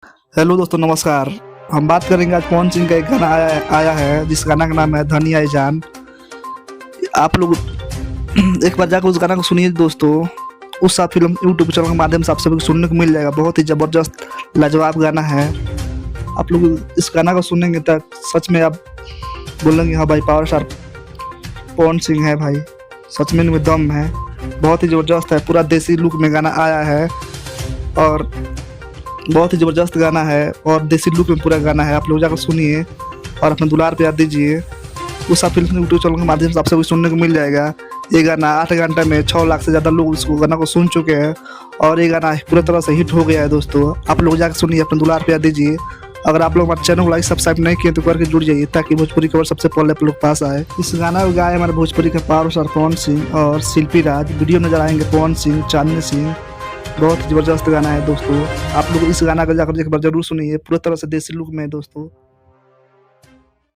Hello दोस्तों, नमस्कार। हम बात करेंगे आज पवन सिंह का एक गाना आया है जिस गाना का नाम है धनी आई जान। आप लोग एक बार जाकर उस गाना को सुनिए दोस्तों। उस साथ फिल्म यूट्यूब चैनल के माध्यम से आप सभी को सुनने को मिल जाएगा। बहुत ही ज़बरदस्त लाजवाब गाना है। आप लोग इस गाना को सुनेंगे तो सच में आप बोलेंगे हाँ भाई, पावर स्टार पवन सिंह है भाई, सच में इनमें दम है। बहुत ही ज़बरदस्त है, पूरा देसी लुक में गाना आया है और बहुत ही ज़बरदस्त गाना है और देसी लुक में पूरा गाना है। आप लोग जाकर सुनिए और अपने दुलार प्यार दीजिए। उस आप फिल्म यूट्यूब चैनल के माध्यम से आप सभी सुनने को मिल जाएगा। ये गाना 8 घंटे में 6 लाख से ज़्यादा लोग इसको गाना को सुन चुके हैं और ये गाना पूरी तरह से हिट हो गया है दोस्तों। आप लोग जाकर सुनिए, अपने दुलार प्यार दीजिए। अगर आप लोग हमारे चैनल को लाइक सब्सक्राइब नहीं किए तो करके जुड़ जाइए ताकि भोजपुरी खबर सबसे पहले आप लोग पास आए। इस गाना को गाए हमारे भोजपुरी के पावर स्टार पवन सिंह और शिल्पी राज। वीडियो नजर आएंगे पवन सिंह, चांदनी सिंह। बहुत ही ज़बरदस्त गाना है दोस्तों। आप लोग इस गाना को जाकर एक बार जरूर सुनिए, पूरी तरह से देसी लुक में है दोस्तों।